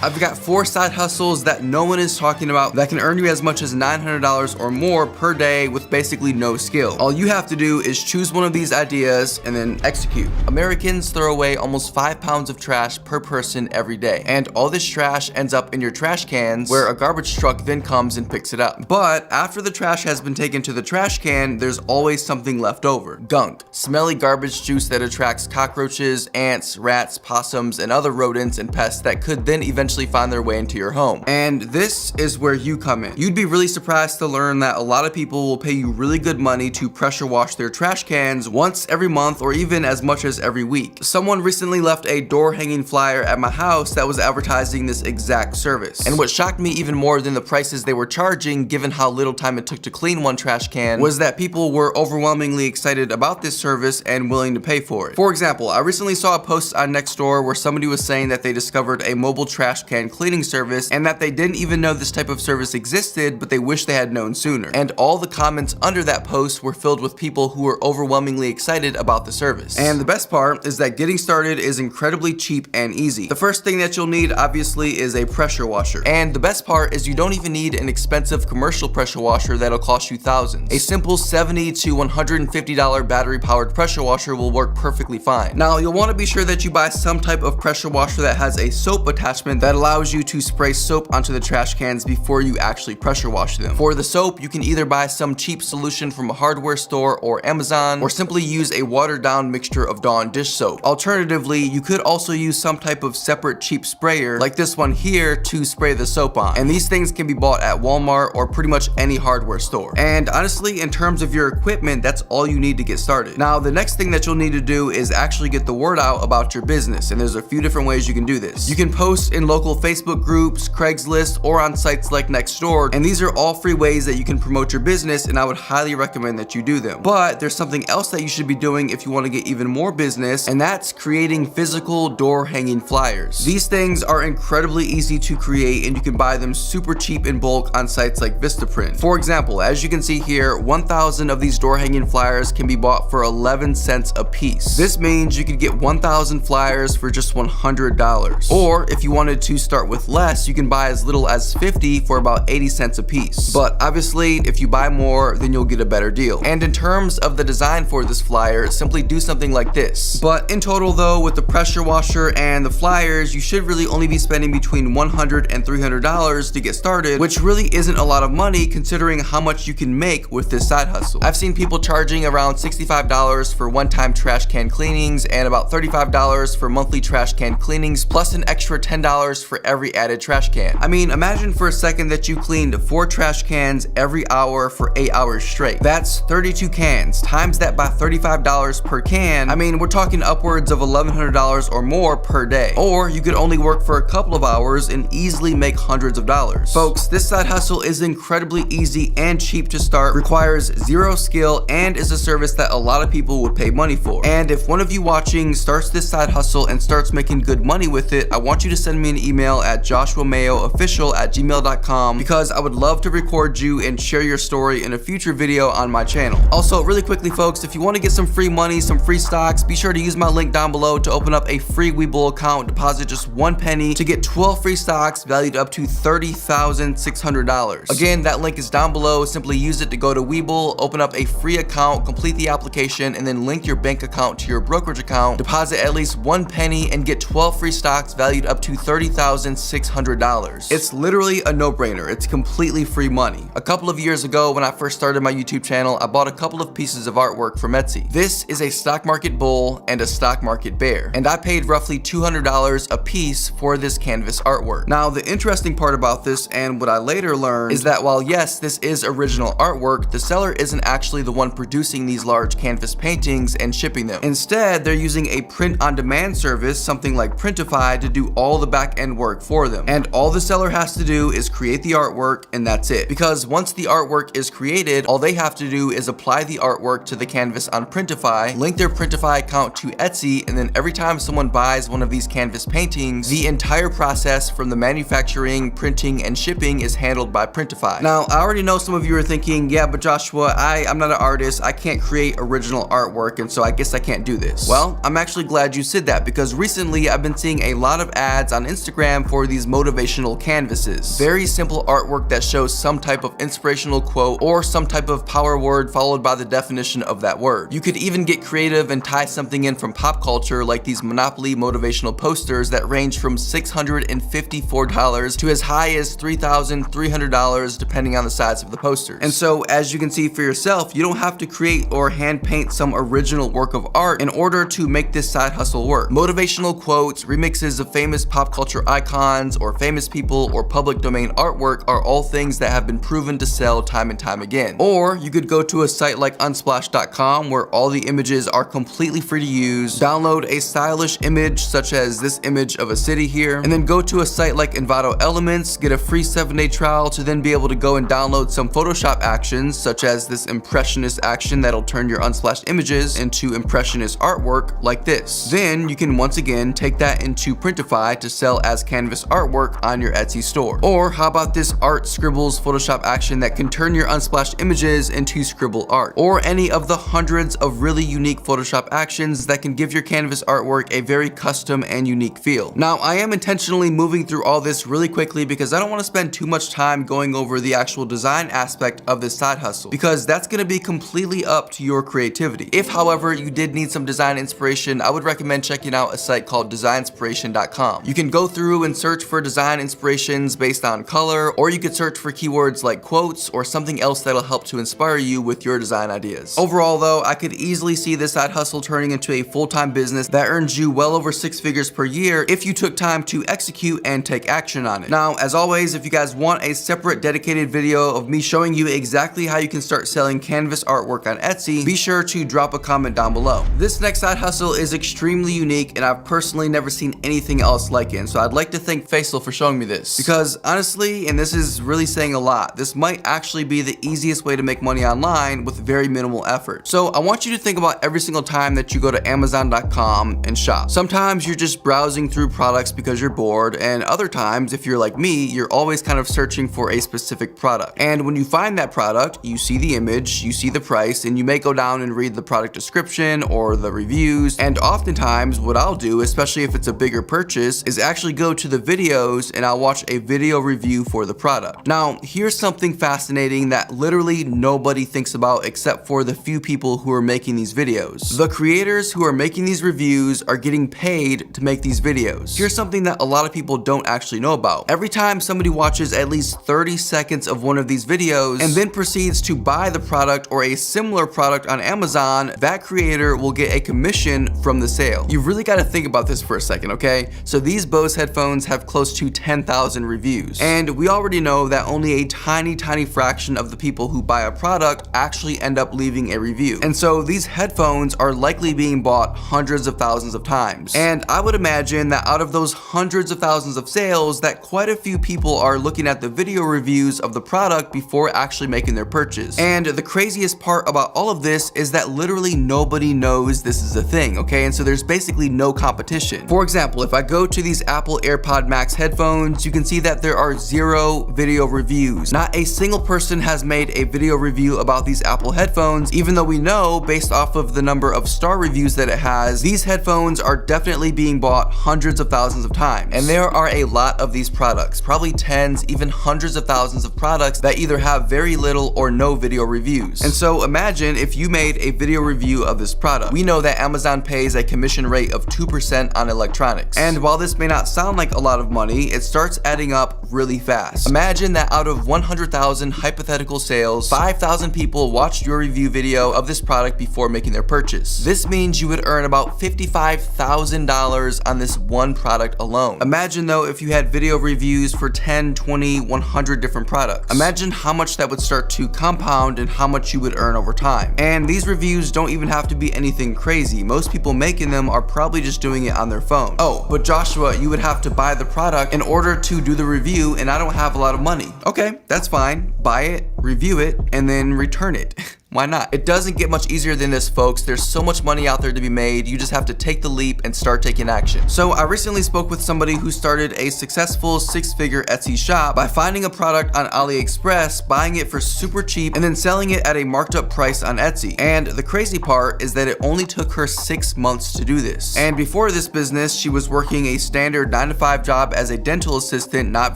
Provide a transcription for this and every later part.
I've got 4 side hustles that no one is talking about that can earn you as much as $900 or more per day with basically no skill. All you have to do is choose one of these ideas and then execute. Americans throw away almost 5 pounds of trash per person every day, and all this trash ends up in your trash cans where a garbage truck then comes and picks it up. But after the trash has been taken to the trash can, there's always something left over. Gunk. Smelly garbage juice that attracts cockroaches, ants, rats, possums, and other rodents and pests that could then eventually find their way into your home. And this is where you come in. You'd be really surprised to learn that a lot of people will pay you really good money to pressure wash their trash cans once every month or even as much as every week. Someone recently left a door hanging flyer at my house that was advertising this exact service. And what shocked me even more than the prices they were charging, given how little time it took to clean one trash can, was that people were overwhelmingly excited about this service and willing to pay for it. For example, I recently saw a post on Nextdoor where somebody was saying that they discovered a mobile trash can cleaning service and that they didn't even know this type of service existed, but they wish they had known sooner. And all the comments under that post were filled with people who were overwhelmingly excited about the service. And the best part is that getting started is incredibly cheap and easy. The first thing that you'll need obviously is a pressure washer. And the best part is you don't even need an expensive commercial pressure washer that'll cost you thousands. A simple $70 to $150 battery powered pressure washer will work perfectly fine. Now you'll want to be sure that you buy some type of pressure washer that has a soap attachment that allows you to spray soap onto the trash cans before you actually pressure wash them. For the soap, you can either buy some cheap solution from a hardware store or Amazon, or simply use a watered down mixture of Dawn dish soap. Alternatively, you could also use some type of separate cheap sprayer like this one here to spray the soap on. And these things can be bought at Walmart or pretty much any hardware store. And honestly, in terms of your equipment, that's all you need to get started. Now, the next thing that you'll need to do is actually get the word out about your business, and there's a few different ways you can do this. You can post in local Facebook groups, Craigslist, or on sites like Nextdoor, and these are all free ways that you can promote your business, and I would highly recommend that you do them. But there's something else that you should be doing if you want to get even more business, and that's creating physical door hanging flyers. These things are incredibly easy to create, and you can buy them super cheap in bulk on sites like Vistaprint. For example, as you can see here, 1,000 of these door hanging flyers can be bought for 11 cents a piece. This means you could get 1,000 flyers for just $100. Or if you wanted to start with less, you can buy as little as 50 for about 80 cents a piece. But obviously, if you buy more, then you'll get a better deal. And in terms of the design for this flyer, simply do something like this. But in total though, with the pressure washer and the flyers, you should really only be spending between $100 and $300 to get started, which really isn't a lot of money considering how much you can make with this side hustle. I've seen people charging around $65 for one-time trash can cleanings and about $35 for monthly trash can cleanings, plus an extra $10 for every added trash can. I mean, imagine for a second that you cleaned 4 trash cans every hour for 8 hours straight. That's 32 cans. Times that by $35 per can, I mean, we're talking upwards of $1,100 or more per day. Or you could only work for a couple of hours and easily make hundreds of dollars. Folks, this side hustle is incredibly easy and cheap to start, requires zero skill, and is a service that a lot of people would pay money for. And if one of you watching starts this side hustle and starts making good money with it, I want you to send me an email at joshuamayoofficial@gmail.com because I would love to record you and share your story in a future video on my channel. Also, really quickly folks, if you want to get some free money, some free stocks, be sure to use my link down below to open up a free Webull account, deposit just 1 penny to get 12 free stocks valued up to $30,600. Again, that link is down below. Simply use it to go to Webull, open up a free account, complete the application, and then link your bank account to your brokerage account, deposit at least 1 penny, and get 12 free stocks valued up to $30,600. It's literally a no-brainer. It's completely free money. A couple of years ago, when I first started my YouTube channel, I bought a couple of pieces of artwork from Etsy. This is a stock market bull and a stock market bear, and I paid roughly $200 a piece for this canvas artwork. Now, the interesting part about this, and what I later learned, is that while yes, this is original artwork, the seller isn't actually the one producing these large canvas paintings and shipping them. Instead, they're using a print-on-demand service, something like Printify, to do all the back-end work for them. And all the seller has to do is create the artwork, and that's it. Because once the artwork is created, all they have to do is apply the artwork to the canvas on Printify, link their Printify account to Etsy, and then every time someone buys one of these canvas paintings, the entire process from the manufacturing, printing, and shipping is handled by Printify. Now, I already know some of you are thinking, yeah, but Joshua, I'm not an artist, I can't create original artwork, and so I guess I can't do this. Well, I'm actually glad you said that, because recently I've been seeing a lot of ads on Instagram Instagram for these motivational canvases. Very simple artwork that shows some type of inspirational quote or some type of power word followed by the definition of that word. You could even get creative and tie something in from pop culture, like these Monopoly motivational posters that range from $654 to as high as $3,300 depending on the size of the posters. And so, as you can see for yourself, you don't have to create or hand paint some original work of art in order to make this side hustle work. Motivational quotes, remixes of famous pop culture icons or famous people, or public domain artwork are all things that have been proven to sell time and time again. Or you could go to a site like unsplash.com where all the images are completely free to use, download a stylish image such as this image of a city here, and then go to a site like Envato Elements, get a free 7-day trial to then be able to go and download some Photoshop actions such as this impressionist action that'll turn your unsplashed images into impressionist artwork like this. Then you can once again take that into Printify to sell as canvas artwork on your Etsy store. Or how about this Art Scribbles Photoshop action that can turn your unsplashed images into scribble art? Or any of the hundreds of really unique Photoshop actions that can give your canvas artwork a very custom and unique feel. Now, I am intentionally moving through all this really quickly because I don't want to spend too much time going over the actual design aspect of this side hustle, because that's going to be completely up to your creativity. If, however, you did need some design inspiration, I would recommend checking out a site called designspiration.com. You can go through and search for design inspirations based on color, or you could search for keywords like quotes or something else that'll help to inspire you with your design ideas. Overall though, I could easily see this side hustle turning into a full-time business that earns you well over 6 figures per year if you took time to execute and take action on it. Now, as always, if you guys want a separate dedicated video of me showing you exactly how you can start selling canvas artwork on Etsy, be sure to drop a comment down below. This next side hustle is extremely unique and I've personally never seen anything else like it, so I'd like to thank Faisal for showing me this, because honestly, and this is really saying a lot, this might actually be the easiest way to make money online with very minimal effort. So I want you to think about every single time that you go to Amazon.com and shop. Sometimes you're just browsing through products because you're bored, and other times, if you're like me, you're always kind of searching for a specific product. And when you find that product, you see the image, you see the price, and you may go down and read the product description or the reviews. And oftentimes what I'll do, especially if it's a bigger purchase, is actually go to the videos and I'll watch a video review for the product. Now, here's something fascinating that literally nobody thinks about except for the few people who are making these videos. The creators who are making these reviews are getting paid to make these videos. Here's something that a lot of people don't actually know about. Every time somebody watches at least 30 seconds of one of these videos and then proceeds to buy the product or a similar product on Amazon, that creator will get a commission from the sale. You really got to think about this for a second, okay? So these Bose headphones have close to 10,000 reviews, and we already know that only a tiny fraction of the people who buy a product actually end up leaving a review. And so these headphones are likely being bought hundreds of thousands of times. And I would imagine that out of those hundreds of thousands of sales, that quite a few people are looking at the video reviews of the product before actually making their purchase. And the craziest part about all of this is that literally nobody knows this is a thing, okay? And so there's basically no competition. For example, if I go to these Apple AirPod Max headphones, you can see that there are 0 video reviews. Not a single person has made a video review about these Apple headphones, even though we know, based off of the number of star reviews that it has, these headphones are definitely being bought hundreds of thousands of times. And there are a lot of these products, probably tens, even hundreds of thousands of products that either have very little or no video reviews. And so imagine if you made a video review of this product. We know that Amazon pays a commission rate of 2% on electronics. And while this may not sound like a lot of money, it starts adding up really fast. Imagine that out of 100,000 hypothetical sales, 5,000 people watched your review video of this product before making their purchase. This means you would earn about $55,000 on this one product alone. Imagine though if you had video reviews for 10, 20, 100 different products. Imagine how much that would start to compound and how much you would earn over time. And these reviews don't even have to be anything crazy. Most people making them are probably just doing it on their phone. Oh, but Joshua, you would have to buy the product in order to do the review, and I don't have a lot of money. Okay, that's fine. Buy it, review it, and then return it. Why not? It doesn't get much easier than this, folks. There's so much money out there to be made. You just have to take the leap and start taking action. So I recently spoke with somebody who started a successful 6-figure Etsy shop by finding a product on AliExpress, buying it for super cheap, and then selling it at a marked up price on Etsy. And the crazy part is that it only took her 6 months to do this. And before this business, she was working a standard 9-to-5 job as a dental assistant, not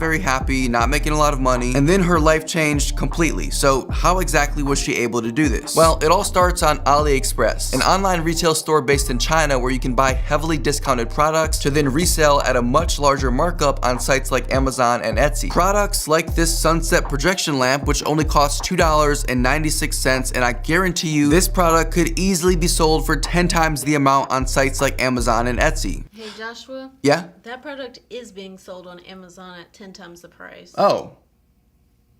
very happy, not making a lot of money, and then her life changed completely. So how exactly was she able to do this? Well, it all starts on AliExpress, an online retail store based in China where you can buy heavily discounted products to then resell at a much larger markup on sites like Amazon and Etsy. Products like this sunset projection lamp, which only costs $2.96, and I guarantee you this product could easily be sold for 10 times the amount on sites like Amazon and Etsy. Hey Joshua? Yeah? That product is being sold on Amazon at 10 times the price. Oh.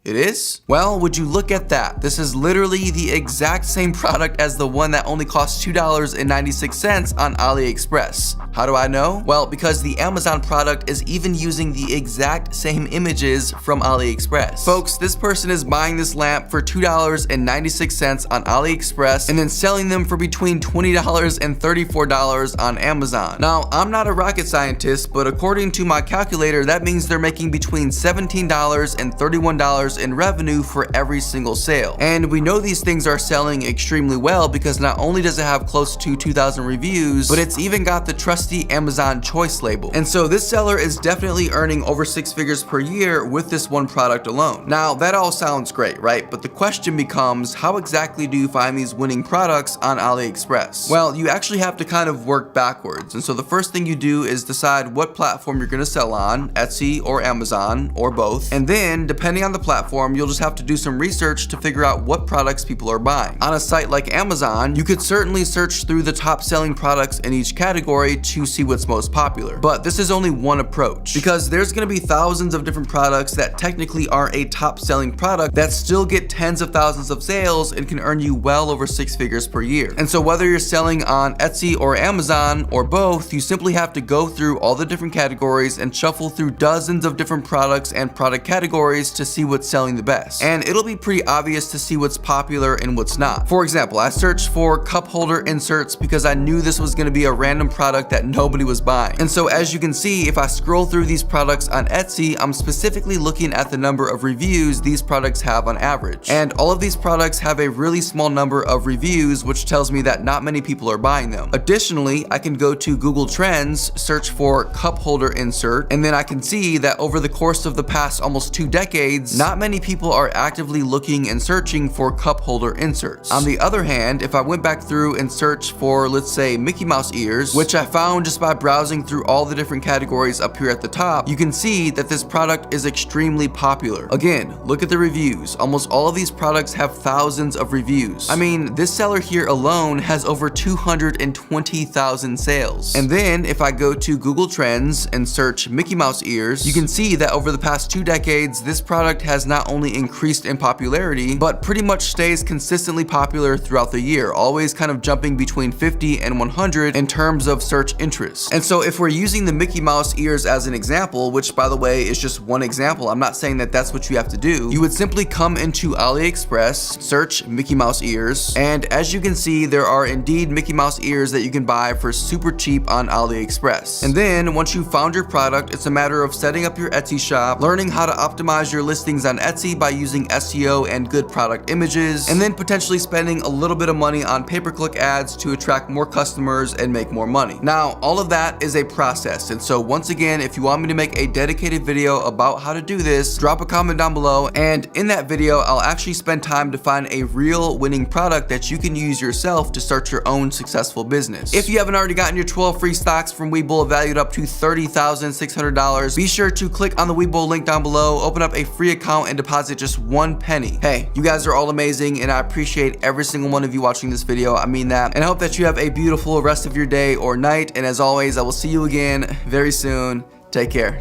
It is? Well, would you look at that? This is literally the exact same product as the one that only costs $2.96 on AliExpress. How do I know? Well, because the Amazon product is even using the exact same images from AliExpress. Folks, this person is buying this lamp for $2.96 on AliExpress and then selling them for between $20 and $34 on Amazon. Now, I'm not a rocket scientist, but according to my calculator, that means they're making between $17 and $31 in revenue for every single sale. And we know these things are selling extremely well because not only does it have close to 2,000 reviews, but it's even got the trusty Amazon Choice label. And so this seller is definitely earning over 6 figures per year with this one product alone. Now, that all sounds great, right? But the question becomes, how exactly do you find these winning products on AliExpress? Well, you actually have to kind of work backwards. And so the first thing you do is decide what platform you're gonna sell on, Etsy or Amazon or both. And then, depending on the platform, you'll just have to do some research to figure out what products people are buying. On a site like Amazon, you could certainly search through the top selling products in each category to see what's most popular. But this is only one approach, because there's gonna be thousands of different products that technically are a top selling product that still get tens of thousands of sales and can earn you well over 6 figures per year. And so whether you're selling on Etsy or Amazon or both, you simply have to go through all the different categories and shuffle through dozens of different products and product categories to see what's selling the best. And it'll be pretty obvious to see what's popular and what's not. For example, I searched for cup holder inserts because I knew this was gonna be a random product that nobody was buying. And so as you can see, if I scroll through these products on Etsy, I'm specifically looking at the number of reviews these products have on average. And all of these products have a really small number of reviews, which tells me that not many people are buying them. Additionally, I can go to Google Trends, search for cup holder insert, and then I can see that over the course of the past almost 2 decades, not many people are actively looking and searching for cup holder inserts. On the other hand, if I went back through and searched for, let's say, Mickey Mouse ears, which I found just by browsing through all the different categories up here at the top, you can see that this product is extremely popular. Again, look at the reviews. Almost all of these products have thousands of reviews. I mean, this seller here alone has over 220,000 sales. And then if I go to Google Trends and search Mickey Mouse ears, you can see that over the past 2 decades, this product has not only increased in popularity, but pretty much stays consistently popular throughout the year, always kind of jumping between 50 and 100 in terms of search interest. And so if we're using the Mickey Mouse ears as an example, which by the way is just one example, I'm not saying that that's what you have to do, you would simply come into AliExpress, search Mickey Mouse ears, and as you can see, there are indeed Mickey Mouse ears that you can buy for super cheap on AliExpress. And then once you've found your product, it's a matter of setting up your Etsy shop, learning how to optimize your listings on Etsy by using SEO and good product images, and then potentially spending a little bit of money on pay-per-click ads to attract more customers and make more money. Now, all of that is a process, and so once again, if you want me to make a dedicated video about how to do this, drop a comment down below, and in that video, I'll actually spend time to find a real winning product that you can use yourself to start your own successful business. If you haven't already gotten your 12 free stocks from Webull valued up to $30,600, be sure to click on the Webull link down below, open up a free account, and deposit just 1 penny. Hey, you guys are all amazing, and I appreciate every single one of you watching this video. I mean that, and I hope that you have a beautiful rest of your day or night, and as always, I will see you again very soon. Take care.